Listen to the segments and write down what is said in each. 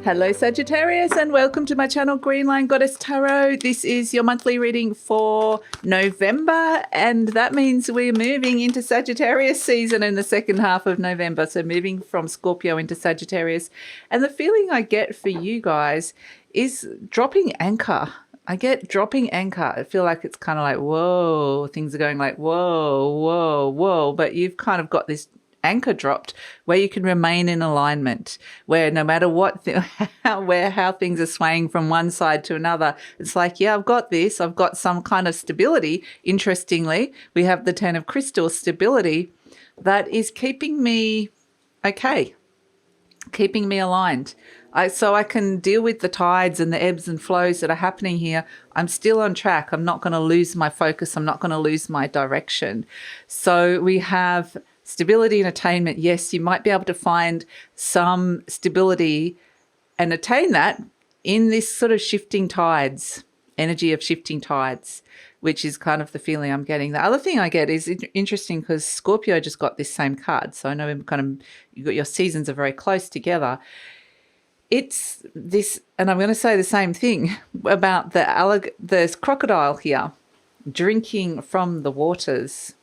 Hello Sagittarius and welcome to my channel Green Line Goddess Tarot. This is your monthly reading for November, and that means we're moving into Sagittarius season in the second half of November. So moving from Scorpio into Sagittarius. And the feeling I get for you guys is dropping anchor. I get dropping anchor. I feel like it's kind of like, whoa, things are going like, whoa, whoa, whoa. But you've kind of got this anchor dropped where you can remain in alignment, where no matter what, how things are swaying from one side to another, it's like, yeah, I've got this. I've got some kind of stability. Interestingly, we have the 10 of crystals, stability that is keeping me okay, keeping me aligned. So I can deal with the tides and the ebbs and flows that are happening here. I'm still on track. I'm not going to lose my focus. I'm not going to lose my direction. So we have stability and attainment. Yes, you might be able to find some stability and attain that in this sort of shifting tides, energy of shifting tides, which is kind of the feeling I'm getting. The other thing I get is interesting because Scorpio just got this same card. So I know you got your seasons are very close together. It's this, and I'm going to say the same thing about the crocodile here, drinking from the waters,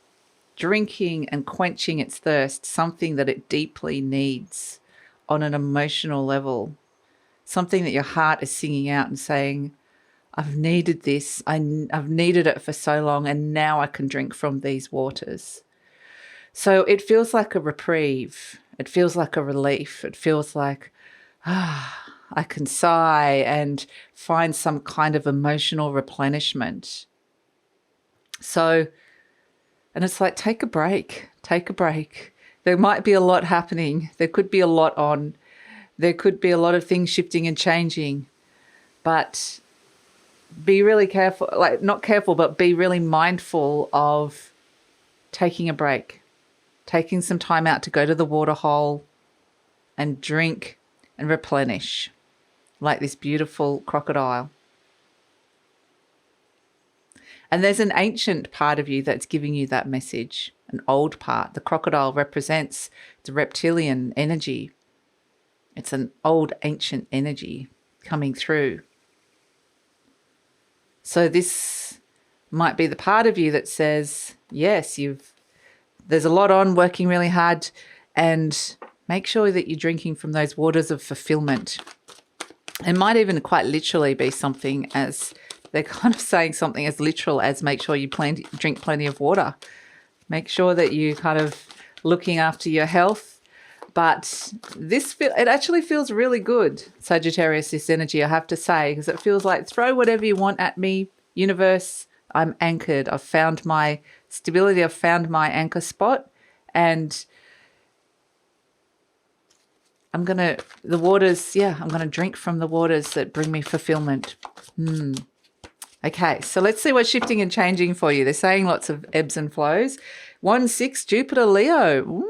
drinking and quenching its thirst, something that it deeply needs on an emotional level, something that your heart is singing out and saying, I've needed this, I've needed it for so long, and now I can drink from these waters. So it feels like a reprieve. It feels like a relief. It feels like, I can sigh and find some kind of emotional replenishment. So, and it's like, take a break, take a break. There might be a lot happening. There could be a lot on. There could be a lot of things shifting and changing, but be really careful, like not careful, but be really mindful of taking a break, taking some time out to go to the water hole and drink and replenish like this beautiful crocodile. And there's an ancient part of you that's giving you that message, an old part. The crocodile represents the reptilian energy. It's an old ancient energy coming through. So this might be the part of you that says, yes, there's a lot on, working really hard, and make sure that you're drinking from those waters of fulfillment. It might even quite literally be something as they're kind of saying something as literal as make sure you drink plenty of water. Make sure that you kind of looking after your health. But it actually feels really good, Sagittarius, this energy, I have to say, because it feels like throw whatever you want at me, universe. I'm anchored. I've found my stability. I've found my anchor spot. And I'm going to drink from the waters that bring me fulfillment. Okay, so let's see what's shifting and changing for you. They're saying lots of ebbs and flows. 1-6, Jupiter, Leo.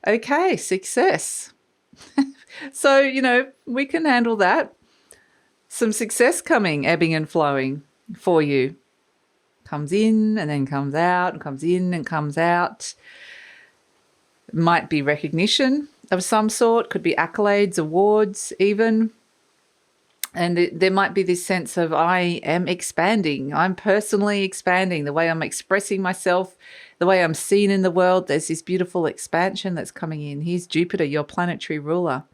Okay, success. So, we can handle that. Some success coming, ebbing and flowing for you. Comes in and then comes out, and comes in and comes out. Might be recognition of some sort, could be accolades, awards even. And there might be this sense of I am expanding. I'm personally expanding the way I'm expressing myself, the way I'm seen in the world. There's this beautiful expansion that's coming in. Here's Jupiter, your planetary ruler,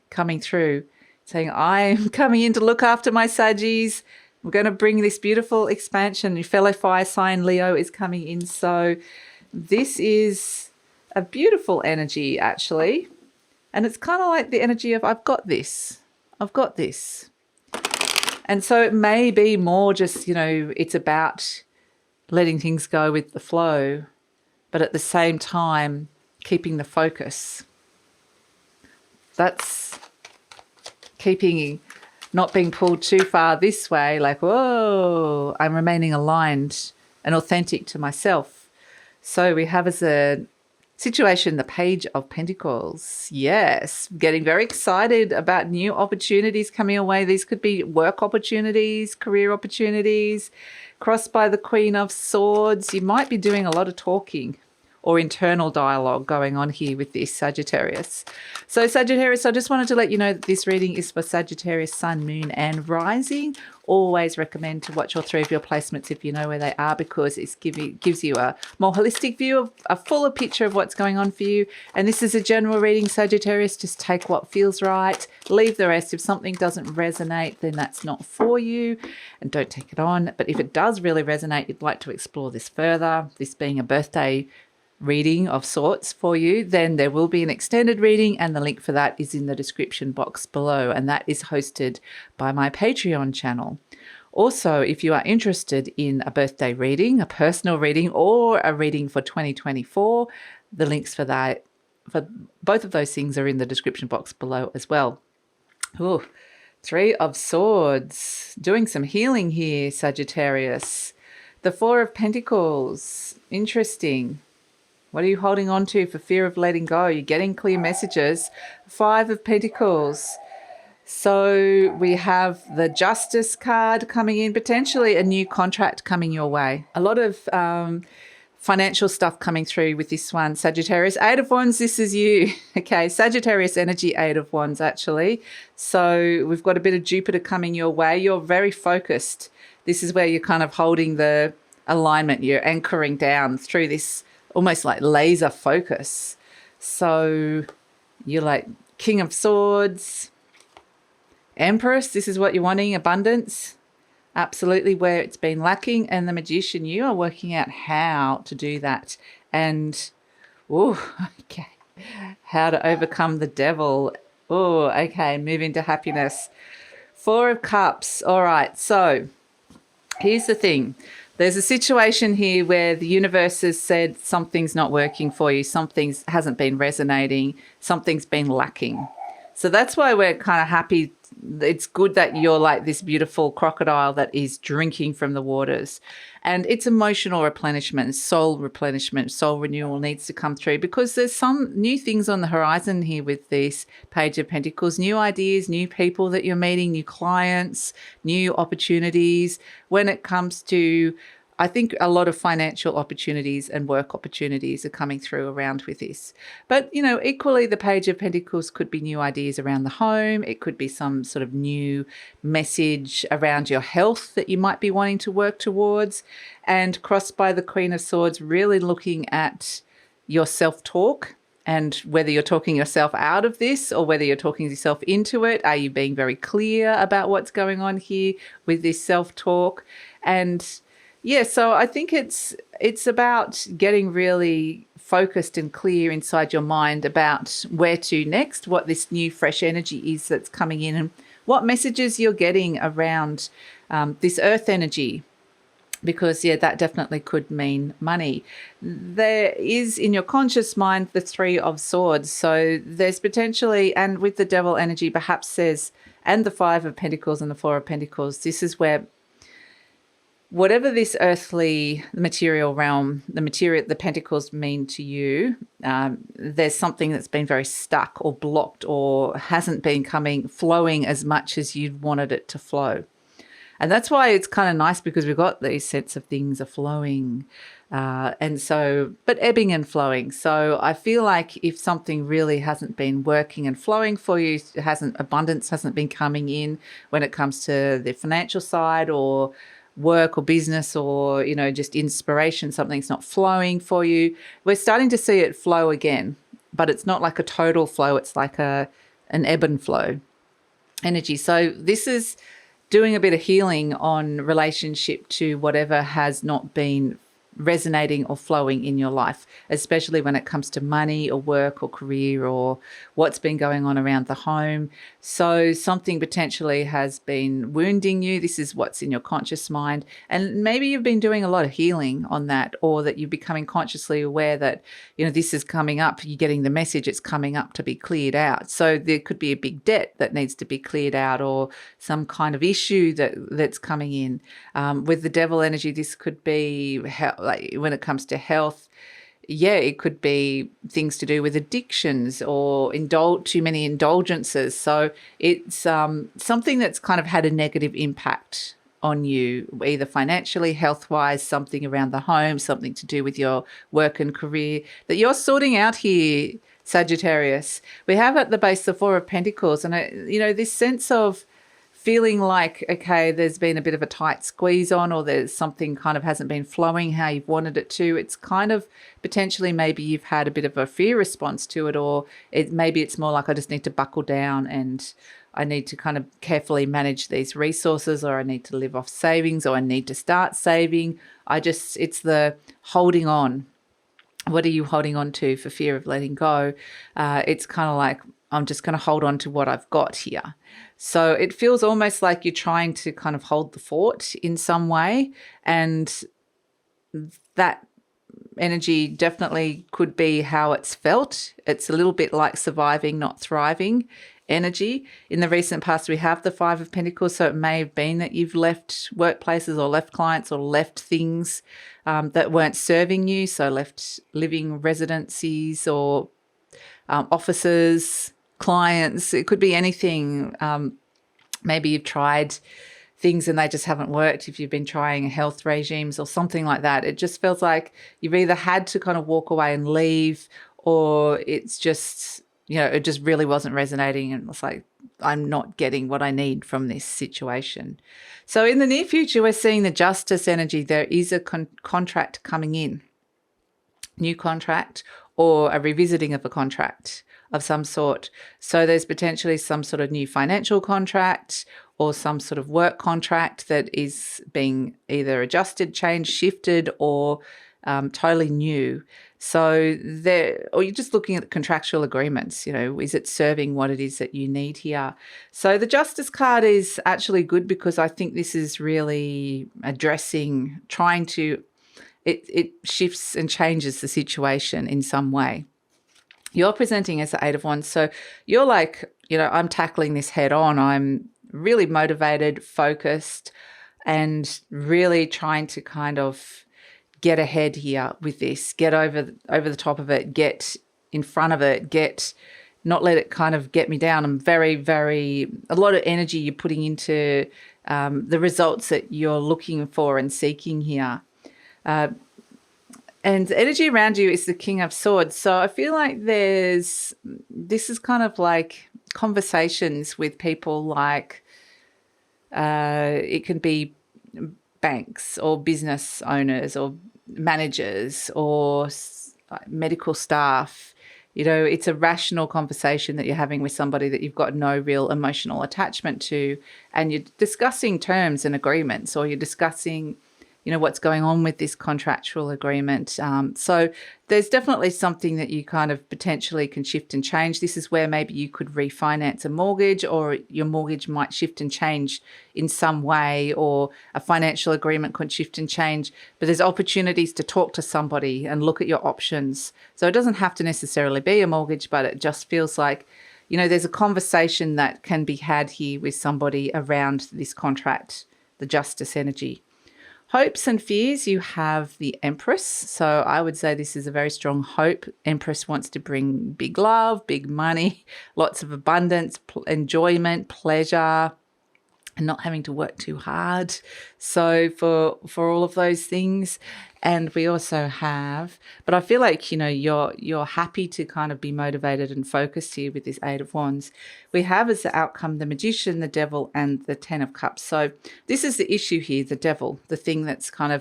coming through, saying, I'm coming in to look after my Saggies. We're going to bring this beautiful expansion. Your fellow fire sign Leo is coming in. So this is a beautiful energy, actually. And it's kind of like the energy of I've got this. I've got this. And so it may be more just, it's about letting things go with the flow, but at the same time, keeping the focus. That's keeping, not being pulled too far this way, like, whoa, I'm remaining aligned and authentic to myself. So we have as a situation, the Page of Pentacles. Yes, getting very excited about new opportunities coming away. These could be work opportunities, career opportunities, crossed by the Queen of Swords. You might be doing a lot of talking or internal dialogue going on here with this Sagittarius. So Sagittarius, I just wanted to let you know that this reading is for Sagittarius, Sun, Moon and Rising. Always recommend to watch all three of your placements if you know where they are, because it gives you a more holistic view, of a fuller picture of what's going on for you. And this is a general reading, Sagittarius. Just take what feels right, leave the rest. If something doesn't resonate, then that's not for you and don't take it on. But if it does really resonate, you'd like to explore this further, this being a birthday reading of sorts for you, then there will be an extended reading, and the link for that is in the description box below, and that is hosted by my Patreon channel. Also, if you are interested in a birthday reading, a personal reading, or a reading for 2024, the links for that, for both of those things, are in the description box below as well. Ooh, Three of Swords, doing some healing here, Sagittarius. The Four of Pentacles, interesting. What are you holding on to for fear of letting go? You're getting clear messages. Five of Pentacles. So we have the Justice card coming in, potentially a new contract coming your way. A lot of financial stuff coming through with this one, Sagittarius. Eight of Wands, this is you. Okay, Sagittarius energy, Eight of Wands actually. So we've got a bit of Jupiter coming your way. You're very focused. This is where you're kind of holding the alignment. You're anchoring down through this almost like laser focus. So you're like King of Swords, Empress, this is what you're wanting, abundance, absolutely, where it's been lacking. And the Magician, you are working out how to do that. And, okay, how to overcome the devil. Okay, move into happiness. Four of Cups. All right, so here's the thing. There's a situation here where the universe has said something's not working for you, something hasn't been resonating, something's been lacking. So that's why we're kind of happy. It's good that you're like this beautiful crocodile that is drinking from the waters. And it's emotional replenishment, soul renewal needs to come through, because there's some new things on the horizon here with this Page of Pentacles, new ideas, new people that you're meeting, new clients, new opportunities. When it comes to, I think a lot of financial opportunities and work opportunities are coming through around with this. But, you know, equally the Page of Pentacles could be new ideas around the home. It could be some sort of new message around your health that you might be wanting to work towards. And crossed by the Queen of Swords, really looking at your self-talk and whether you're talking yourself out of this or whether you're talking yourself into it. Are you being very clear about what's going on here with this self-talk? And yeah, so I think it's about getting really focused and clear inside your mind about where to next, what this new fresh energy is that's coming in, and what messages you're getting around this earth energy. Because, yeah, that definitely could mean money. There is in your conscious mind the Three of Swords. So there's potentially, and with the Devil energy, perhaps there's, and the Five of Pentacles and the Four of Pentacles, this is where whatever this earthly, the material realm, the pentacles mean to you, there's something that's been very stuck or blocked or hasn't been flowing as much as you'd wanted it to flow. And that's why it's kind of nice, because we've got these sense of things are flowing. And so, but ebbing and flowing. So I feel like if something really hasn't been working and flowing for you, abundance hasn't been coming in when it comes to the financial side or work or business or, you know, just inspiration, something's not flowing for you. We're starting to see it flow again, but it's not like a total flow. It's like an ebb and flow energy. So this is doing a bit of healing on relationship to whatever has not been resonating or flowing in your life, especially when it comes to money or work or career or what's been going on around the home. So something potentially has been wounding you. This is what's in your conscious mind. And maybe you've been doing a lot of healing on that, or that you're becoming consciously aware that, you know, this is coming up. You're getting the message, it's coming up to be cleared out. So there could be a big debt that needs to be cleared out, or some kind of issue that's coming in. With the Devil energy, this could be like when it comes to health, yeah, it could be things to do with addictions or too many indulgences. So it's something that's kind of had a negative impact on you, either financially, health-wise, something around the home, something to do with your work and career that you're sorting out here, Sagittarius. We have at the base the Four of Pentacles, and this sense of feeling like, okay, there's been a bit of a tight squeeze on, or there's something kind of hasn't been flowing how you've wanted it to. It's kind of potentially maybe you've had a bit of a fear response to it, or maybe it's more like I just need to buckle down and I need to kind of carefully manage these resources, or I need to live off savings, or I need to start saving. It's the holding on. What are you holding on to for fear of letting go? It's kind of like, I'm just going to hold on to what I've got here. So it feels almost like you're trying to kind of hold the fort in some way. And that energy definitely could be how it's felt. It's a little bit like surviving, not thriving energy. In the recent past, we have the Five of Pentacles. So it may have been that you've left workplaces or left clients or left things that weren't serving you. So left living residencies or offices, clients. It could be anything. Maybe you've tried things and they just haven't worked. If you've been trying health regimes or something like that, it just feels like you've either had to kind of walk away and leave, or it's just, it just really wasn't resonating. And it's like, I'm not getting what I need from this situation. So in the near future, we're seeing the Justice energy. There is a contract coming in, new contract, or a revisiting of a contract of some sort. So there's potentially some sort of new financial contract or some sort of work contract that is being either adjusted, changed, shifted, or totally new. So or you're just looking at contractual agreements, is it serving what it is that you need here? So the Justice card is actually good because I think this is really addressing, it shifts and changes the situation in some way. You're presenting as the Eight of Wands. So you're like, I'm tackling this head on. I'm really motivated, focused, and really trying to kind of get ahead here with this, get over the top of it, get in front of it, not let it kind of get me down. I'm very, very, a lot of energy you're putting into the results that you're looking for and seeking here. And the energy around you is the King of Swords. So I feel like this is kind of like conversations with people like it can be banks or business owners or managers or medical staff. It's a rational conversation that you're having with somebody that you've got no real emotional attachment to, and you're discussing terms and agreements, or you're discussing what's going on with this contractual agreement. So there's definitely something that you kind of potentially can shift and change. This is where maybe you could refinance a mortgage, or your mortgage might shift and change in some way, or a financial agreement could shift and change. But there's opportunities to talk to somebody and look at your options. So it doesn't have to necessarily be a mortgage, but it just feels like, there's a conversation that can be had here with somebody around this contract, the Justice energy. Hopes and fears, you have the Empress. So I would say this is a very strong hope. Empress wants to bring big love, big money, lots of abundance, enjoyment, pleasure, and not having to work too hard. So for all of those things. And we also have, but I feel like, you're happy to kind of be motivated and focused here with this Eight of Wands. We have as the outcome the Magician, the Devil, and the Ten of Cups. So this is the issue here, the Devil, the thing that's kind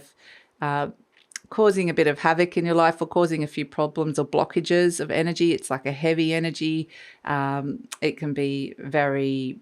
of causing a bit of havoc in your life, or causing a few problems or blockages of energy. It's like a heavy energy. It can be very,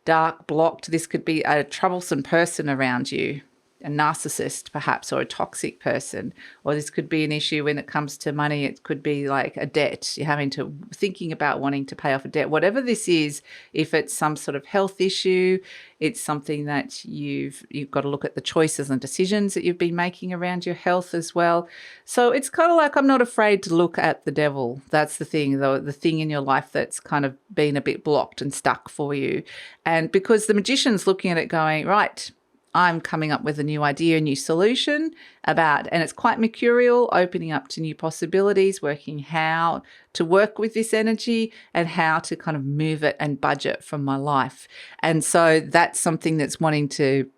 dark, blocked. This could be a troublesome person around you, a narcissist perhaps, or a toxic person. Or this could be an issue when it comes to money. It could be like a debt. You're thinking about wanting to pay off a debt. Whatever this is, if it's some sort of health issue, it's something that you've got to look at the choices and decisions that you've been making around your health as well. So it's kind of like, I'm not afraid to look at the devil. That's the thing, though, the thing in your life that's kind of been a bit blocked and stuck for you. And because the Magician's looking at it going, right, I'm coming up with a new idea, a new solution and it's quite mercurial, opening up to new possibilities, working how to work with this energy and how to kind of move it and budget from my life. And so that's something that's wanting to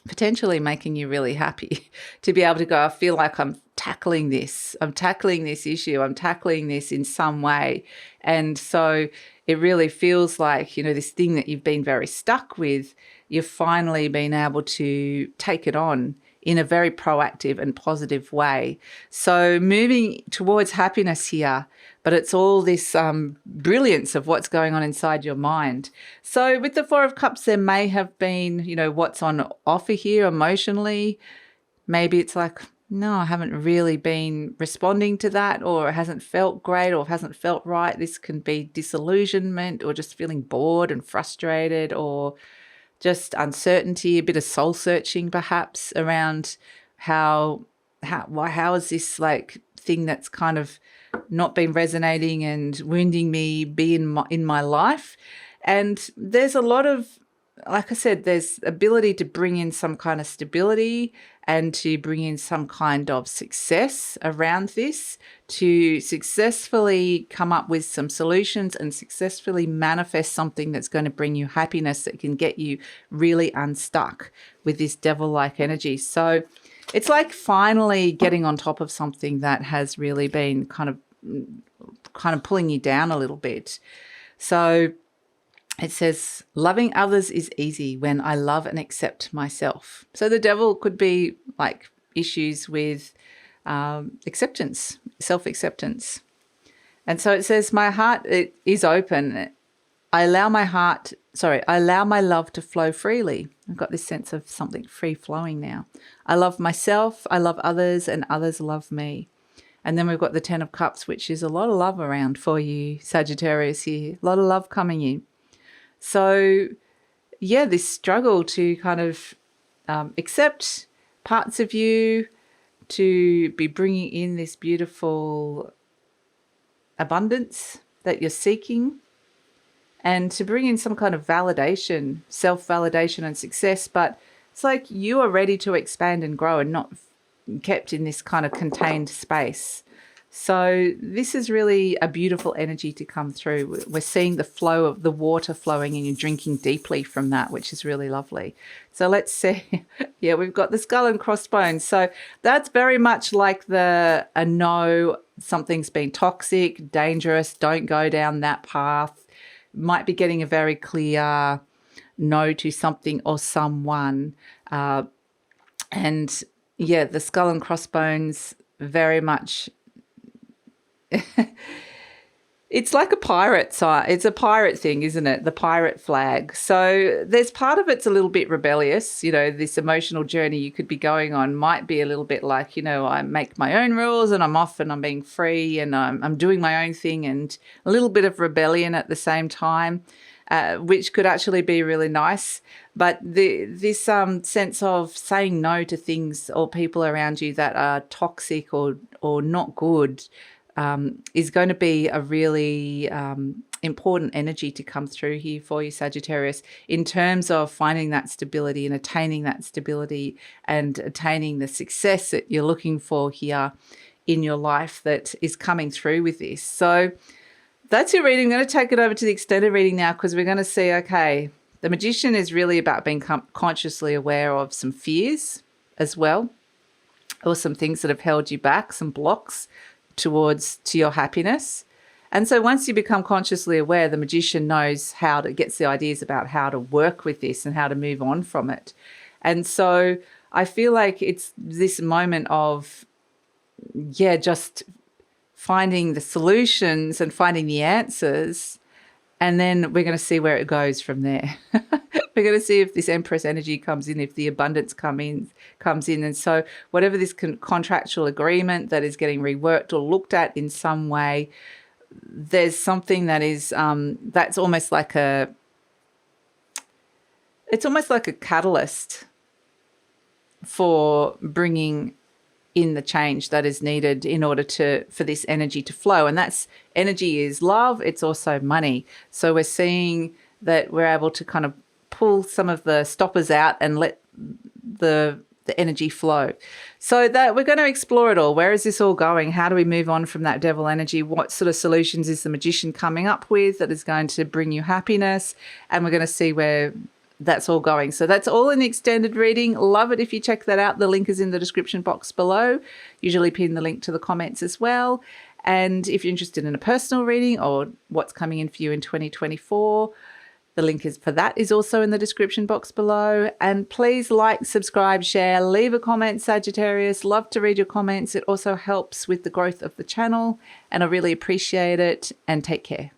potentially making you really happy to be able to go, I feel like I'm tackling this issue, I'm tackling this in some way. And so it really feels like, this thing that you've been very stuck with, you've finally been able to take it on in a very proactive and positive way. So moving towards happiness here, but it's all this brilliance of what's going on inside your mind. So with the Four of Cups, there may have been, what's on offer here emotionally. Maybe it's like, no, I haven't really been responding to that, or it hasn't felt great, or it hasn't felt right. This can be disillusionment, or just feeling bored and frustrated, or just uncertainty, a bit of soul searching perhaps around how is this like thing that's kind of not been resonating and wounding me be in my life. And there's a lot of, like I said, there's ability to bring in some kind of stability and to bring in some kind of success around this, to successfully come up with some solutions and successfully manifest something that's going to bring you happiness, that can get you really unstuck with this devil-like energy. So it's like finally getting on top of something that has really been kind of pulling you down a little bit. So it says, loving others is easy when I love and accept myself. So the devil could be like issues with acceptance, self-acceptance. And so it says, my heart is open. I allow my love to flow freely. I've got this sense of something free flowing now. I love myself, I love others, and others love me. And then we've got the Ten of Cups, which is a lot of love around for you, Sagittarius here. A lot of love coming in. So, yeah, this struggle to kind of accept parts of you, to be bringing in this beautiful abundance that you're seeking, and to bring in some kind of validation, self-validation and success. But it's like you are ready to expand and grow and not kept in this kind of contained space. So this is really a beautiful energy to come through. We're seeing the flow of the water flowing and you're drinking deeply from that, which is really lovely. So let's see. Yeah, we've got the skull and crossbones. So that's very much like a no, something's been toxic, dangerous, don't go down that path. Might be getting a very clear no to something or someone. And yeah, the skull and crossbones very much... It's like a pirate side. It's a pirate thing, isn't it? The pirate flag. So there's part of it's a little bit rebellious. This emotional journey you could be going on might be a little bit like, I make my own rules and I'm off and I'm being free and I'm doing my own thing, and a little bit of rebellion at the same time, which could actually be really nice. But this sense of saying no to things or people around you that are toxic or not good is going to be a really important energy to come through here for you, Sagittarius, in terms of finding that stability and attaining that stability and attaining the success that you're looking for here in your life that is coming through with this. So that's your reading. I'm going to take it over to the extended reading now, because we're going to see, okay, the Magician is really about being consciously aware of some fears as well, or some things that have held you back, some blocks to your happiness. And so once you become consciously aware, the Magician knows gets the ideas about how to work with this and how to move on from it. And so I feel like it's this moment of, just finding the solutions and finding the answers. And then we're going to see where it goes from there. We're going to see if this Empress energy comes in, if the abundance comes in. And so whatever this contractual agreement that is getting reworked or looked at in some way, there's something that is that's almost like it's almost like a catalyst for bringing in the change that is needed in order for this energy to flow. And that's energy is love. It's also money. So we're seeing that we're able to kind of pull some of the stoppers out and let the energy flow. So that we're going to explore it all. Where is this all going? How do we move on from that devil energy? What sort of solutions is the magician coming up with that is going to bring you happiness? And we're going to see where that's all going. So that's all in the extended reading. Love it if you check that out. The link is in the description box below. Usually pin the link to the comments as well. And if you're interested in a personal reading or what's coming in for you in 2024, the link is for that is also in the description box below. And please like, subscribe, share, leave a comment, Sagittarius. Love to read your comments. It also helps with the growth of the channel, and I really appreciate it. And take care.